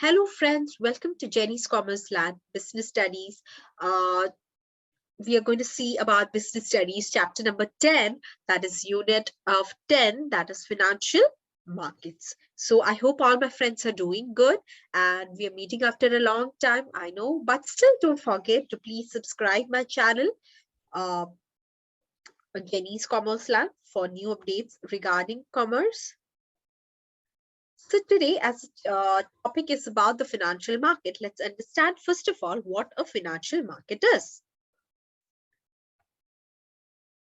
Hello friends, welcome to Jenny's Commerce Lab Business Studies. We are going to see about Business Studies chapter number 10, that is unit of 10, that is financial markets. So I hope all my friends are doing good and we are meeting after a long time, I know, but still don't forget to please subscribe my channel, uh, Jenny's Commerce Lab, for new updates regarding commerce. So today, as topic is about the financial market, let's understand first of all what a financial market is.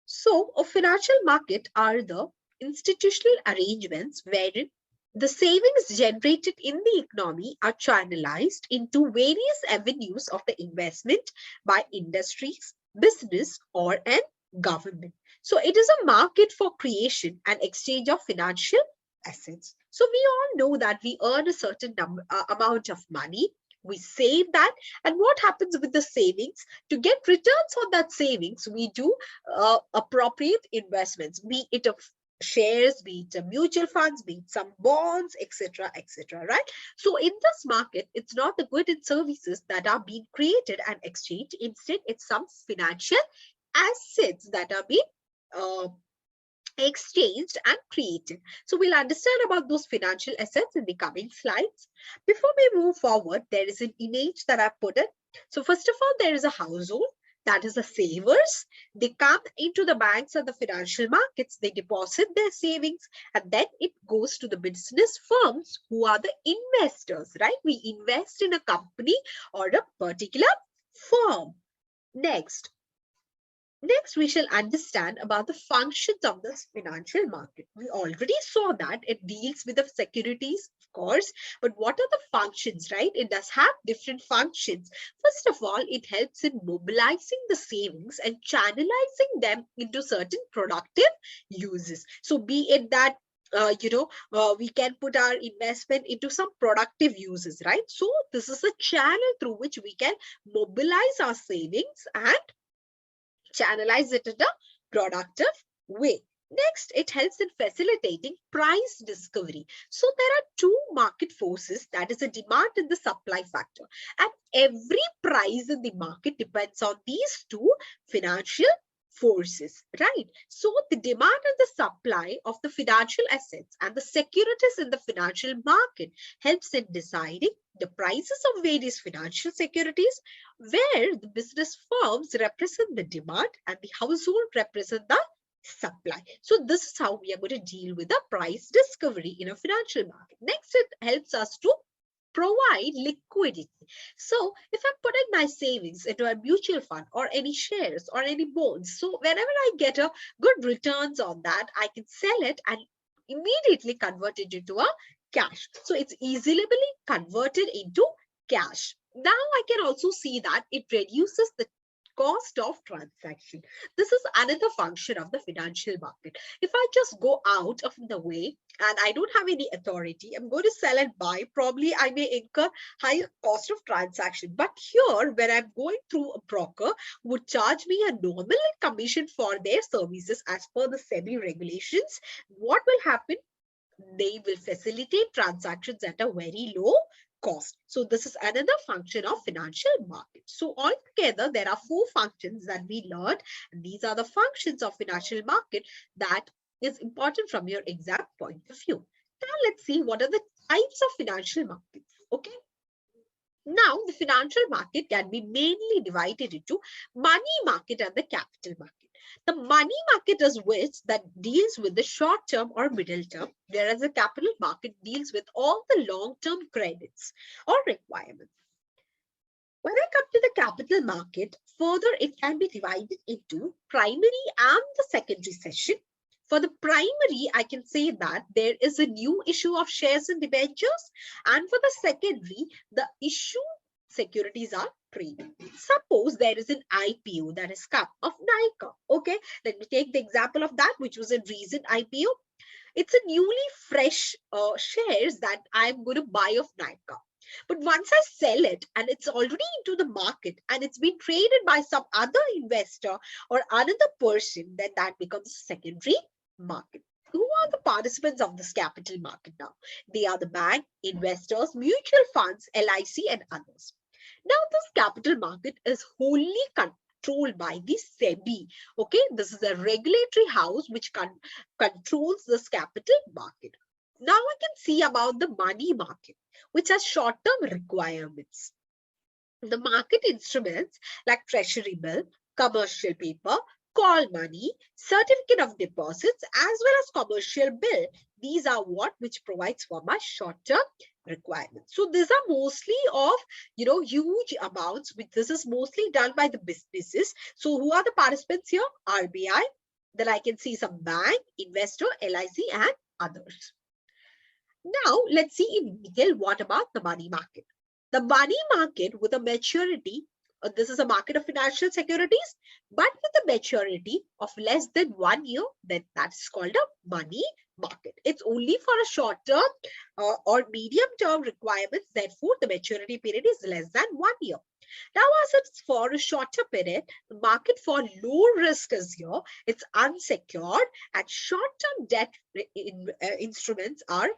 So a financial market are the institutional arrangements wherein the savings generated in the economy are channelized into various avenues of the investment by industries, business, or an government. So it is a market for creation and exchange of financial assets. So we all know that we earn a certain amount of money, we save that, and what happens with the savings? To get returns on that savings, we do appropriate investments, be it of shares, be it mutual funds, be it some bonds, etc., etc. Right? So in this market, it's not the goods and services that are being created and exchanged. Instead, it's some financial assets that are being uh, exchanged and created. So we'll understand about those financial assets in the coming slides. Before we move forward, there is an image that I put in. So first of all, there is a household, that is the savers. They come into the banks and the financial markets, they deposit their savings, and then it goes to the business firms who are the investors, right? We invest in a company or a particular firm. Next, we shall understand about the functions of this financial market. We already saw that it deals with the securities, of course, but what are the functions, right? It does have different functions. First of all, it helps in mobilizing the savings and channelizing them into certain productive uses. So be it that we can put our investment into some productive uses, right? So this is a channel through which we can mobilize our savings and channelize it in a productive way. Next, it helps in facilitating price discovery. So there are two market forces, that is a demand and the supply factor. And every price in the market depends on these two financial forces, right? So the demand and the supply of the financial assets and the securities in the financial market helps in deciding the prices of various financial securities, where the business firms represent the demand and the household represent the supply. So this is how we are going to deal with the price discovery in a financial market. Next, it helps us to provide liquidity. So if I'm putting my savings into a mutual fund or any shares or any bonds, so whenever I get a good returns on that, I can sell it and immediately convert it into a cash. So it's easily converted into cash. Now I can also see that it reduces the cost of transaction. This is another function of the financial market. If I just go out of the way and I don't have any authority, I'm going to sell and buy, probably I may incur higher cost of transaction. But here, when I'm going through a broker who would charge me a nominal commission for their services as per the Sebi regulations, what will happen? They will facilitate transactions at a very low cost. So this is another function of financial market. So altogether, there are four functions that we learned, and these are the functions of financial market that is important from your exam point of view. Now let's see what are the types of financial markets. Okay. Now, the financial market can be mainly divided into money market and the capital market. The money market is which that deals with the short term or middle term, whereas the capital market deals with all the long term credits or requirements. When I come to the capital market, further it can be divided into primary and the secondary session. For the primary, I can say that there is a new issue of shares and debentures, and for the secondary, the issue securities are traded. Suppose there is an IPO that is come of Nika. Okay, let me take the example of that, which was a recent IPO. It's a newly fresh shares that I'm going to buy of Nika. But once I sell it and it's already into the market and it's been traded by some other investor or another person, then that becomes a secondary market. Who are the participants of this capital market now? They are the bank, investors, mutual funds, LIC, and others. Now, this capital market is wholly controlled by the Sebi. Okay, this is a regulatory house which controls this capital market. Now, I can see about the money market, which has short-term requirements. The market instruments like Treasury Bill, commercial paper, call money, certificate of deposits, as well as commercial bill. These are what which provides for my short-term requirements. So these are mostly of, huge amounts, which this is mostly done by the businesses. So who are the participants here? RBI. Then I can see some bank, investor, LIC, and others. Now let's see in detail what about the money market. The money market with a maturity, this is a market of financial securities, but with a maturity of less than 1 year, then that's called a money market. It's only for a short term or medium term requirements. Therefore, the maturity period is less than 1 year. Now, as it's for a shorter period, the market for low risk is here. It's unsecured and short-term debt instruments are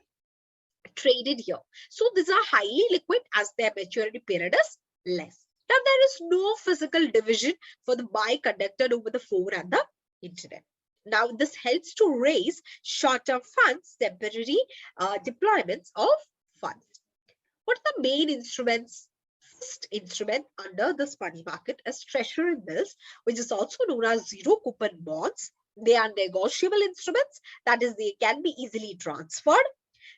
traded here. So these are highly liquid as their maturity period is less. Now there is no physical division for the buy conducted over the phone and the internet. Now this helps to raise short-term funds, temporary deployments of funds. What are the main instruments? First instrument under this money market is Treasury Bills, which is also known as zero coupon bonds. They are negotiable instruments, that is, they can be easily transferred.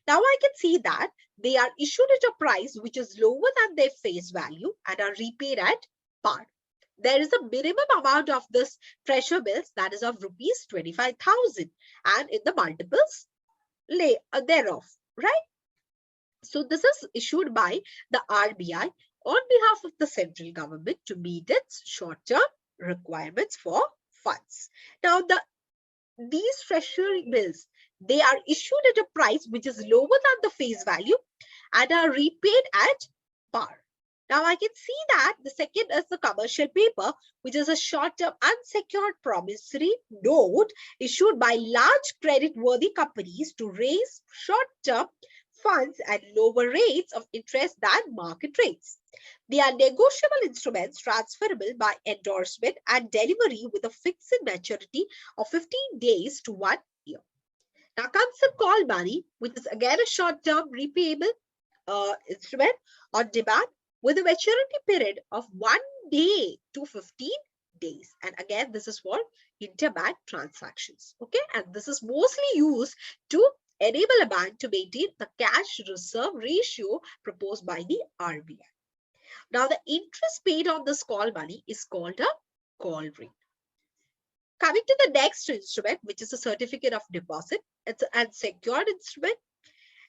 Now I can see that they are issued at a price which is lower than their face value and are repaid at par. There is a minimum amount of this treasury bills that is of rupees 25,000 and in the multiples thereof, right? So this is issued by the RBI on behalf of the central government to meet its short-term requirements for funds. Now these treasury bills, they are issued at a price which is lower than the face value and are repaid at par. Now I can see that the second is the commercial paper, which is a short-term unsecured promissory note issued by large credit-worthy companies to raise short-term funds at lower rates of interest than market rates. They are negotiable instruments transferable by endorsement and delivery with a fixed maturity of 15 days to 1 year. Now comes the call money, which is again a short-term repayable instrument on demand with a maturity period of 1 day to 15 days. And again, this is for interbank transactions. Okay, and this is mostly used to enable a bank to maintain the cash reserve ratio proposed by the RBI. Now, the interest paid on this call money is called a call rate. Coming to the next instrument, which is a certificate of deposit. It's an unsecured instrument.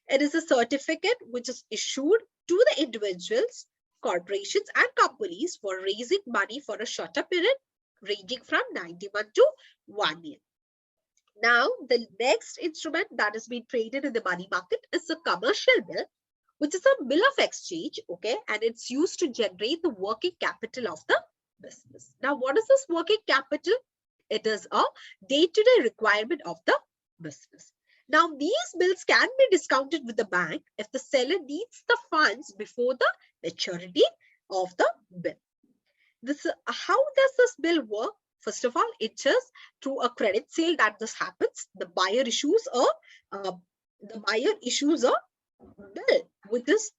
It is a certificate which is issued to the individuals, corporations, and companies for raising money for a shorter period, ranging from 90 months to 1 year. Now, the next instrument that is being traded in the money market is a commercial bill, which is a bill of exchange, okay, and it's used to generate the working capital of the business. Now, what is this working capital? It is a day-to-day requirement of the business. Now, these bills can be discounted with the bank if the seller needs the funds before the maturity of the bill. How does this bill work? First of all, it is through a credit sale that this happens. The buyer issues a bill, which is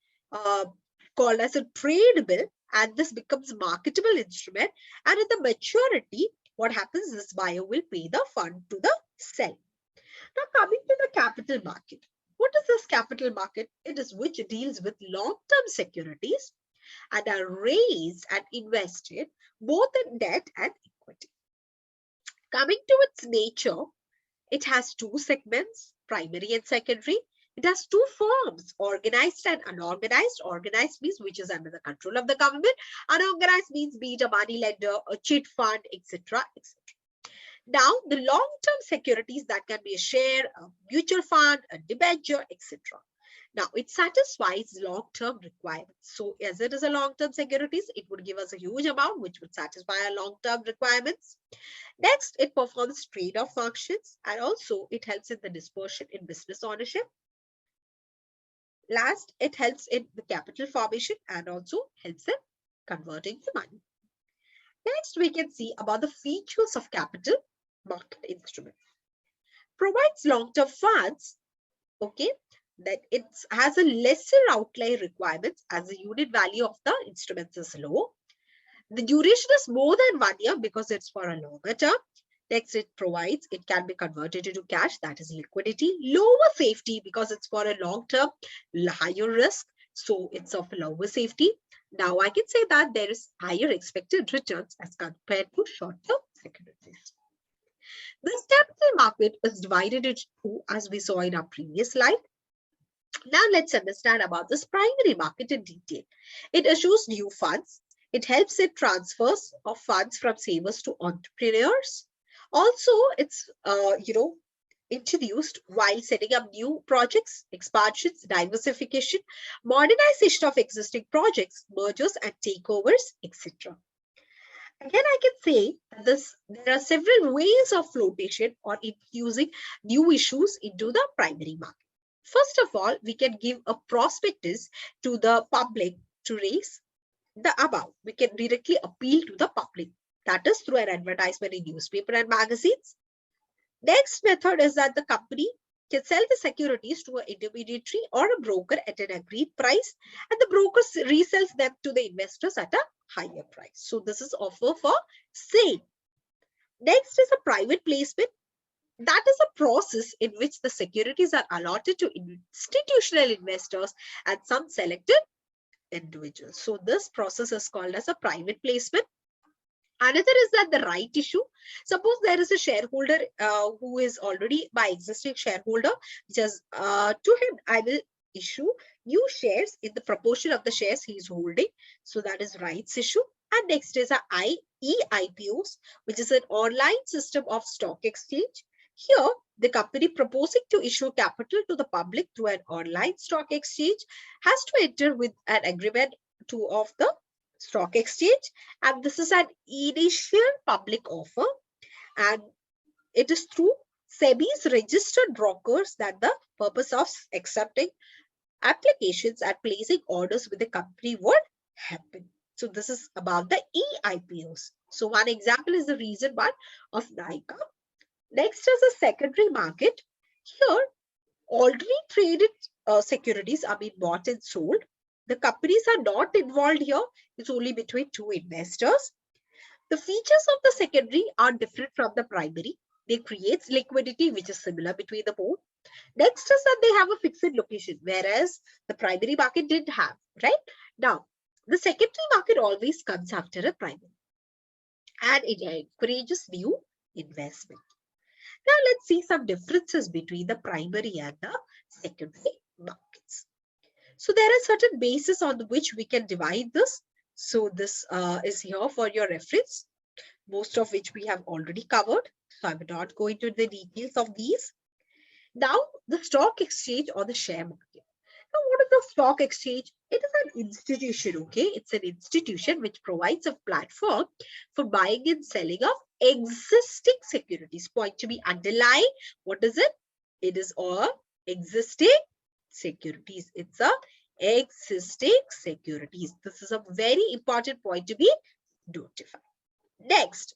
called as a trade bill, and this becomes marketable instrument. And in the maturity, what happens is this buyer will pay the fund to the seller. Now coming to the capital market. What is this capital market? It is which deals with long-term securities and are raised and invested both in debt and equity. Coming to its nature, it has two segments, primary and secondary. It has two forms, organized and unorganized. Organized means which is under the control of the government. Unorganized means be it a money lender, a chit fund, etc., etc. Now, the long-term securities that can be a share, a mutual fund, a debenture, etc. Now, it satisfies long-term requirements. So, as it is a long-term securities, it would give us a huge amount which would satisfy our long-term requirements. Next, it performs trade-off functions, and also it helps in the dispersion in business ownership. Last, it helps in the capital formation and also helps in converting the money. Next, we can see about the features of capital market instrument. Provides long-term funds, okay, that it has a lesser outlay requirements as the unit value of the instruments is low. The duration is more than 1 year because it's for a longer term. Next, it provides, it can be converted into cash, that is liquidity. Lower safety because it's for a long term, higher risk. So it's of lower safety. Now I can say that there is higher expected returns as compared to short-term securities. This capital market is divided into two, as we saw in our previous slide. Now let's understand about this primary market in detail. It issues new funds. It helps in transfers of funds from savers to entrepreneurs. Also, it's introduced while setting up new projects, expansions, diversification, modernization of existing projects, mergers and takeovers, etc. Again, I can say that there are several ways of flotation or infusing new issues into the primary market. First of all, we can give a prospectus to the public to raise the amount. We can directly appeal to the public. That is through an advertisement in newspaper and magazines. Next method is that the company can sell the securities to an intermediary or a broker at an agreed price, and the broker resells them to the investors at a higher price. So this is offer for sale. Next is a private placement. That is a process in which the securities are allotted to institutional investors and some selected individuals. So this process is called as a private placement. Another is that the right issue. Suppose there is a shareholder who is already my existing shareholder, which has to him I will issue new shares in the proportion of the shares he is holding. So that is rights issue. And next is a EIPOs, which is an online system of stock exchange. Here, the company proposing to issue capital to the public through an online stock exchange has to enter with an agreement of the stock exchange, and this is an initial public offer, and it is through Sebi's registered brokers that the purpose of accepting applications and placing orders with the company would happen. So this is about the EIPOs. So one example is the recent one of Nika. Next is the secondary market. Here, already traded securities are being bought and sold. The companies are not involved here. It's only between two investors. The features of the secondary are different from the primary. They create liquidity, which is similar between the both. Next is that they have a fixed location, whereas the primary market didn't have, right? Now, the secondary market always comes after a primary, and it encourages new investment. Now, let's see some differences between the primary and the secondary markets. So there are certain bases on which we can divide this. So this is here for your reference, most of which we have already covered. So I will not go into the details of these. Now, the stock exchange or the share market. Now, what is the stock exchange? It is an institution, okay? It's an institution which provides a platform for buying and selling of existing securities. Point to be underlying. What is it? It is all existing securities. It's a existing securities. This is a very important point to be notified. Next,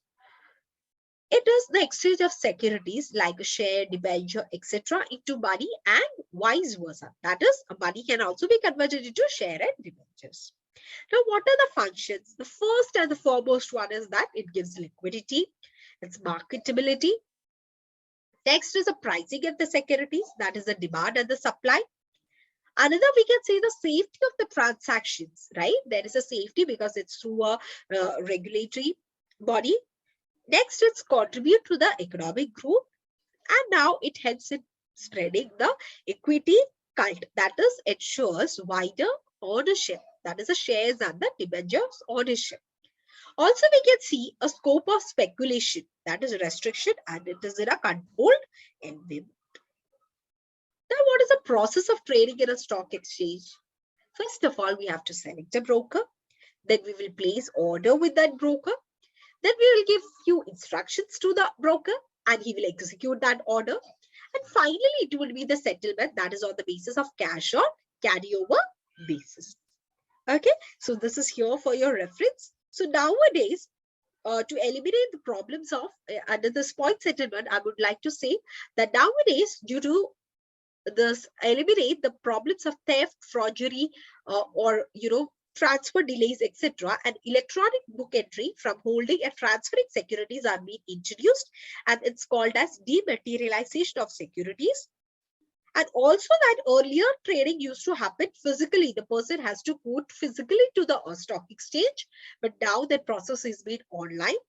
it is the exchange of securities like a share, debenture, etc. into money and vice versa. That is, money can also be converted into share and debentures. Now, what are the functions? The first and the foremost one is that it gives liquidity, it's marketability. Next is the pricing of the securities, that is the demand and the supply. Another, we can say the safety of the transactions, right? There is a safety because it's through a regulatory body. Next, it's contribute to the economic growth. And now it helps in spreading the equity cult. That is, ensures wider ownership. That is the shares and the debentures ownership. Also, we can see a scope of speculation. That is restriction, and it is in a controlled environment. Now, what is the process of trading in a stock exchange? First of all, we have to select a broker. Then we will place order with that broker. Then we will give few instructions to the broker and he will execute that order. And finally, it will be the settlement that is on the basis of cash or carryover basis. Okay, so this is here for your reference. So nowadays, to eliminate the problems of under this point settlement, I would like to say that nowadays, due to this, eliminate the problems of theft, forgery, or transfer delays, etc. And electronic book entry from holding and transferring securities are being introduced, and it's called as dematerialization of securities. And also that earlier trading used to happen physically. The person has to go physically to the stock exchange, but now that process is made online.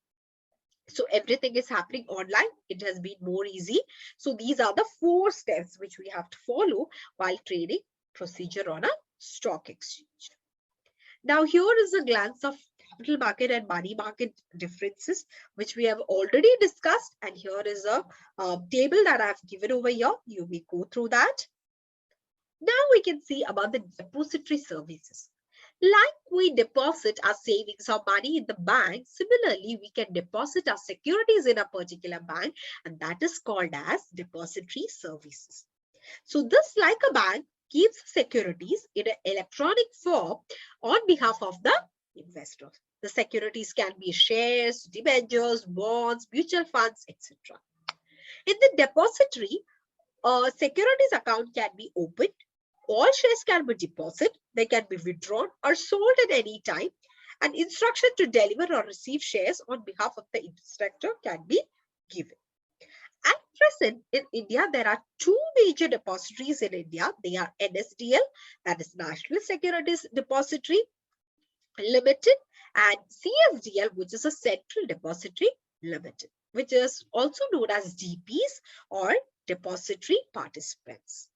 So everything is happening online. It has been more easy. So these are the 4 steps which we have to follow while trading procedure on a stock exchange. Now here is a glance of capital market and money market differences, which we have already discussed. And here is a table that I have given over here. You may go through that. Now we can see about the depository services. Like we deposit our savings or money in the bank, similarly, we can deposit our securities in a particular bank, and that is called as depository services. So this, like a bank, keeps securities in an electronic form on behalf of the investors. The securities can be shares, debentures, bonds, mutual funds, etc. In the depository, a securities account can be opened. All shares can be deposited, they can be withdrawn or sold at any time. An instruction to deliver or receive shares on behalf of the instructor can be given. At present, in India, there are 2 major depositories in India. They are NSDL, that is National Securities Depository Limited, and CSDL, which is a Central Depository Limited, which is also known as DPs or Depository Participants.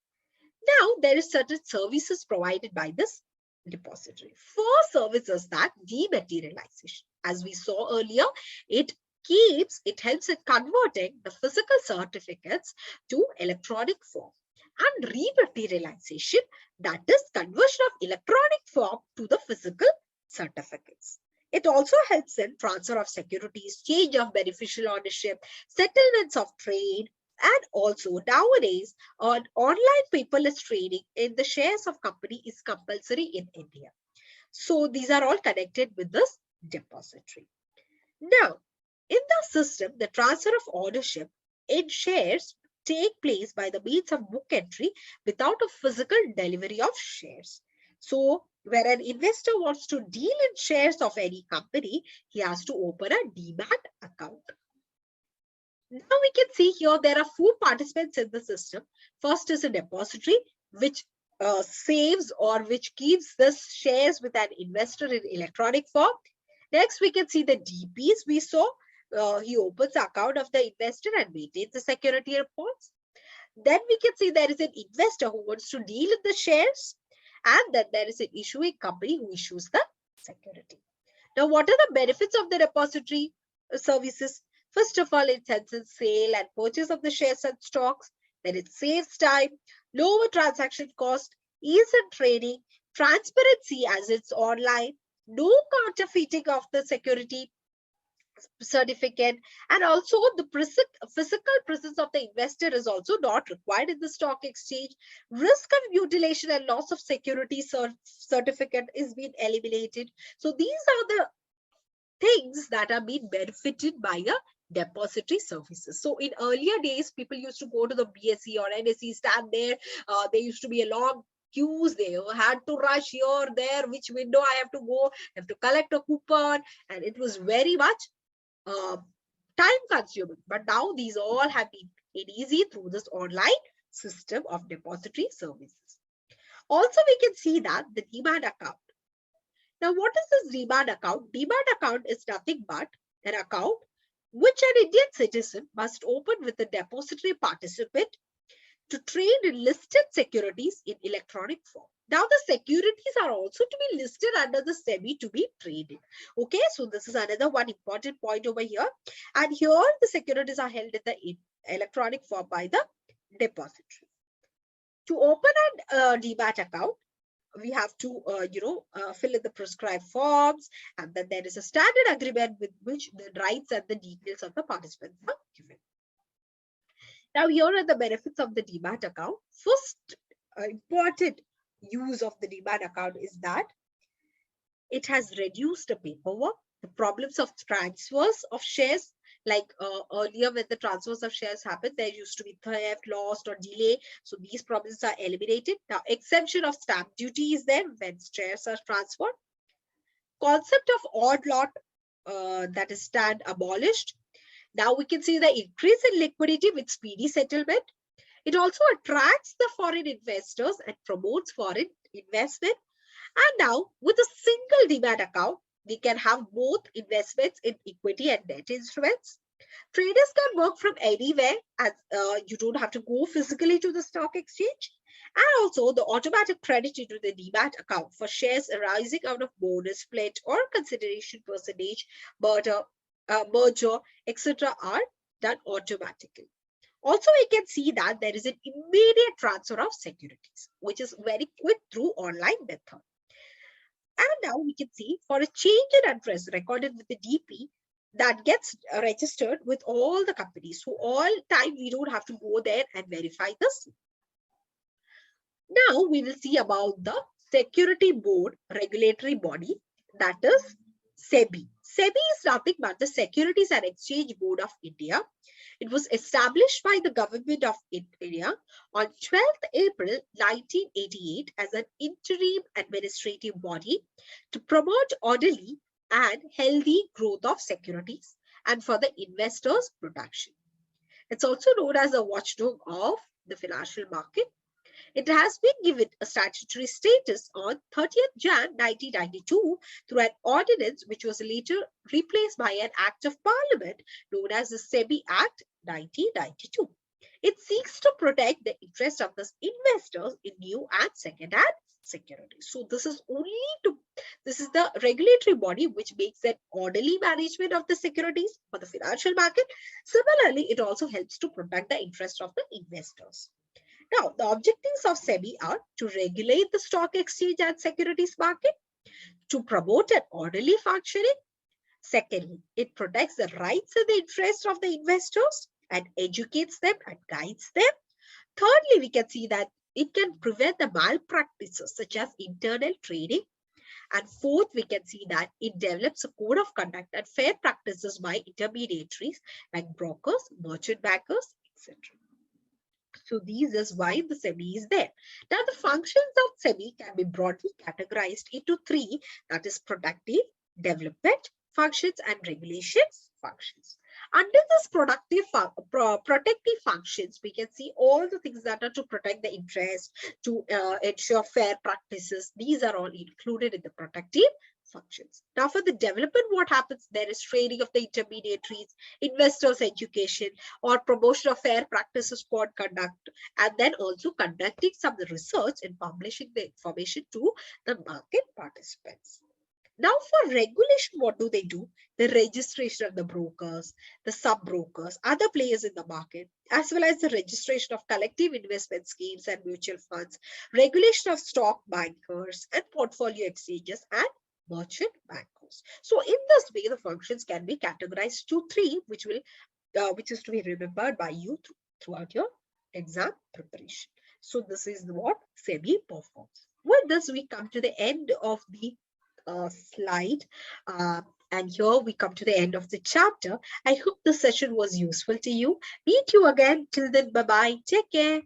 Now, there is certain services provided by this depository. 4 services that dematerialization. As we saw earlier, it helps in converting the physical certificates to electronic form. And rematerialization, that is conversion of electronic form to the physical certificates. It also helps in transfer of securities, change of beneficial ownership, settlements of trade, and also nowadays on online paperless trading in the shares of company is compulsory in India. So these are all connected with this depository. Now, in the system, the transfer of ownership in shares take place by the means of book entry without a physical delivery of shares. So where an investor wants to deal in shares of any company, he has to open a Demat account. Now we can see here there are 4 participants in the system. First is a depository, which saves or which keeps the shares with an investor in electronic form. Next, we can see the DPs we saw. He opens the account of the investor and maintains the security reports. Then we can see there is an investor who wants to deal in the shares. And then there is an issuing company who issues the security. Now, what are the benefits of the depository services? First of all, it helps in sale and purchase of the shares and stocks. Then it saves time, lower transaction cost, ease in trading, transparency as it's online, no counterfeiting of the security certificate, and also the physical presence of the investor is also not required in the stock exchange. Risk of mutilation and loss of security certificate is being eliminated. So these are the things that are being benefited by a depository services. So in earlier days, people used to go to the BSE or NSE, stand there. There used to be a long queues. They had to rush here, there, which window I have to go, I have to collect a coupon, and it was very much time consuming. But now these all have been made easy through this online system of depository services. Also, we can see that the Demat account. Now, what is this Demat account? Demat account is nothing but an account which an Indian citizen must open with a depository participant to trade in listed securities in electronic form. Now, the securities are also to be listed under the Sebi to be traded. Okay, so this is another one important point over here. And here the securities are held in the electronic form by the depository. To open a Demat account, we have to, fill in the prescribed forms, and then there is a standard agreement with which the rights and the details of the participants are given. Now, here are the benefits of the Demat account. First important use of the Demat account is that it has reduced the paperwork, the problems of transfers of shares. Like earlier, when the transfers of shares happened, there used to be theft, lost, or delay. So these problems are eliminated. Now, exemption of stamp duty is there when shares are transferred. Concept of odd lot, that is stand abolished. Now we can see the increase in liquidity with speedy settlement. It also attracts the foreign investors and promotes foreign investment. And now, with a single Demat account, we can have both investments in equity and debt instruments. Traders can work from anywhere, as you don't have to go physically to the stock exchange. And also, the automatic credit into the Demat account for shares arising out of bonus, split, or consideration percentage, merger, etc., are done automatically. Also, we can see that there is an immediate transfer of securities, which is very quick through online method. And now we can see for a change in address recorded with the DP, that gets registered with all the companies. So all time we don't have to go there and verify this. Now we will see about the Security Board regulatory body, that is Sebi. Sebi is nothing but the Securities and Exchange Board of India. It was established by the government of India on 12th April 1988 as an interim administrative body to promote orderly and healthy growth of securities and for the investors' protection. It's also known as a watchdog of the financial market. It has been given a statutory status on 30th Jan 1992 through an ordinance which was later replaced by an Act of Parliament known as the Sebi Act 1992. It seeks to protect the interest of the investors in new and second-hand securities. So this is the regulatory body which makes an orderly management of the securities for the financial market. Similarly, it also helps to protect the interest of the investors. Now, the objectives of SEBI are to regulate the stock exchange and securities market, to promote an orderly functioning. Secondly, it protects the rights and the interests of the investors and educates them and guides them. Thirdly, we can see that it can prevent the malpractices such as internal trading. And fourth, we can see that it develops a code of conduct and fair practices by intermediaries like brokers, merchant bankers, etc. So these is why the SEBI is there. Now the functions of SEBI can be broadly categorized into three, that is protective, development functions, and regulations functions. Under this protective functions, we can see all the things that are to protect the interest, to ensure fair practices. These are all included in the protective functions. Now for the development, what happens? There is training of the intermediaries, investors education, or promotion of fair practices code conduct, and then also conducting some research and publishing the information to the market participants. Now for regulation, what do they do? The registration of the brokers, the sub-brokers, other players in the market, as well as the registration of collective investment schemes and mutual funds, regulation of stock bankers and portfolio exchanges, and merchant bankers. So in this way, the functions can be categorized to three, which is to be remembered by you throughout your exam preparation. So this is what SEBI performs. With this, we come to the end of the slide, and here we come to the end of the chapter. I hope the session was useful to you. Meet you again. Till then, bye-bye. Take care.